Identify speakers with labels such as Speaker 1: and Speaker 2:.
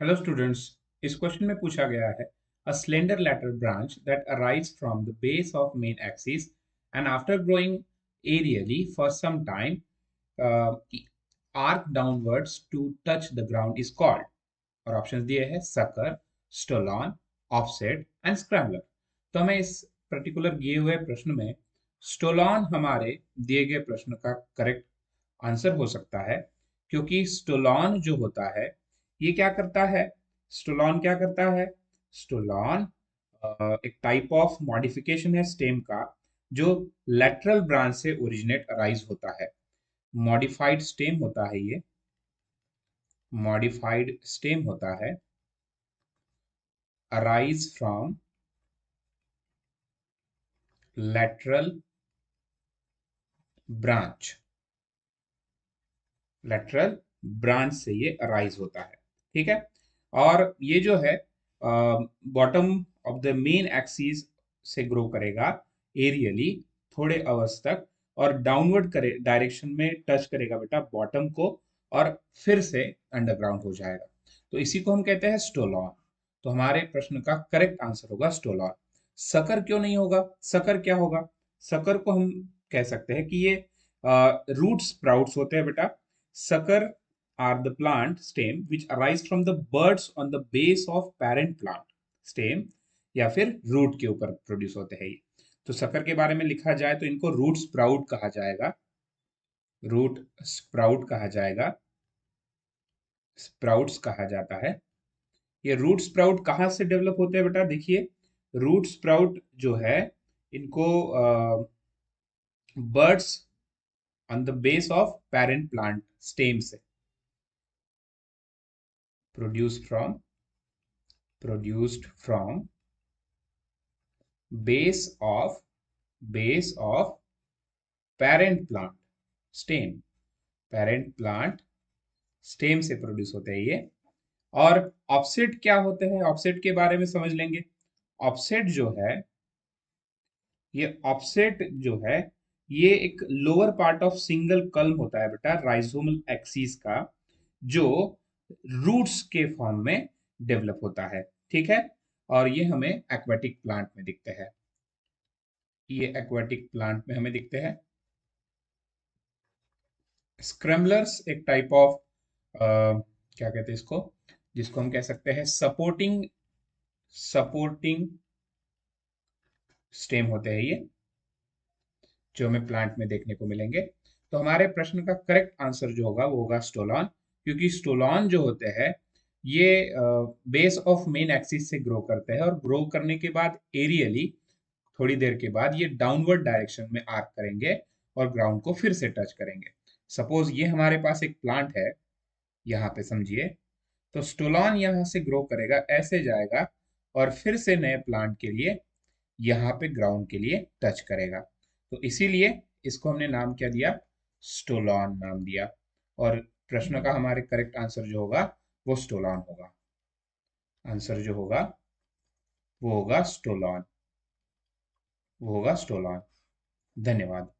Speaker 1: Hello students. इस question में पूछा गया है अ slender lateral branch that arise from the base of main axis and after growing aerially for some time uh, arc downwards to touch the ground is called। और options दिए हैं sucker, stolon, offset and scrambler. तो हमें इस particular दिए हुए प्रश्न में स्टोलॉन हमारे दिए गए प्रश्न का करेक्ट आंसर हो सकता है, क्योंकि स्टोलॉन जो होता है ये क्या करता है। स्टोलॉन क्या करता है? स्टोलॉन एक टाइप ऑफ मॉडिफिकेशन है स्टेम का, जो लेटरल ब्रांच से ओरिजिनेट अराइज होता है। मॉडिफाइड स्टेम होता है ये, मॉडिफाइड स्टेम होता है, arise from lateral branch। Lateral branch से ये अराइज होता है। ठीक है। और ये जो है bottom of the main axis से ग्रो करेगा एरियली थोड़े अवर्स तक, और डाउनवर्ड करे डायरेक्शन में टच करेगा बेटा बॉटम को, और फिर से अंडरग्राउंड हो जाएगा। तो इसी को हम कहते हैं स्टोलॉन। तो हमारे प्रश्न का करेक्ट आंसर होगा स्टोलॉन। सकर क्यों नहीं होगा? सकर क्या होगा? सकर को हम कह सकते हैं कि ये रूट स्प्राउट्स होते हैं बेटा। Sucker are the plant stem which arise from the buds on the base of parent plant stem, या फिर रूट के ऊपर प्रोड्यूस होते हैं ये। तो सकर के बारे में लिखा जाए तो इनको रूट स्प्राउट कहा जाएगा, रूट स्प्राउट कहा जाएगा, स्प्राउट्स कहा जाता है। ये रूट स्प्राउट कहाँ से डेवलप होते हैं बेटा? देखिए, रूट स्प्राउट जो है इनको buds on the base of parent plant stem से produced from produced from base of base of parent plant stem, parent plant stem से प्रोड्यूस होते हैं ये। और ऑफसेट क्या होते हैं? ऑफसेट के बारे में समझ लेंगे। ऑफसेट जो है, ये ऑफसेट जो है ये एक लोअर पार्ट ऑफ सिंगल कल्म होता है बेटा राइजोमल एक्सिस का, जो रूट्स के फॉर्म में डेवलप होता है। ठीक है। और ये हमें एक्वाटिक प्लांट में दिखते हैं, ये एक्वाटिक प्लांट में हमें दिखते हैं। स्क्रैम्बलर्स एक टाइप ऑफ क्या कहते हैं इसको, जिसको हम कह सकते हैं सपोर्टिंग सपोर्टिंग स्टेम होते हैं ये, जो हमें प्लांट में देखने को मिलेंगे। तो हमारे प्रश्न का करेक्ट आंसर जो होगा वो होगा स्टोलॉन, क्योंकि स्टोलॉन जो होते हैं ये बेस ऑफ मेन एक्सिस से ग्रो करते हैं, और ग्रो करने के बाद एरियली थोड़ी देर के बाद ये डाउनवर्ड डायरेक्शन में आर्क करेंगे और ग्राउंड को फिर से टच करेंगे। सपोज ये हमारे पास एक प्लांट है, यहाँ पे समझिए, तो स्टोलॉन यहाँ से ग्रो करेगा, ऐसे जाएगा, और फिर से नए प्लांट के लिए यहाँ पे ग्राउंड के लिए टच करेगा। तो इसीलिए इसको हमने नाम क्या दिया? स्टोलॉन नाम दिया। और प्रश्न का हमारे करेक्ट आंसर जो होगा वो स्टोलॉन होगा। आंसर जो होगा वो होगा स्टोलॉन, वो होगा स्टोलॉन। धन्यवाद।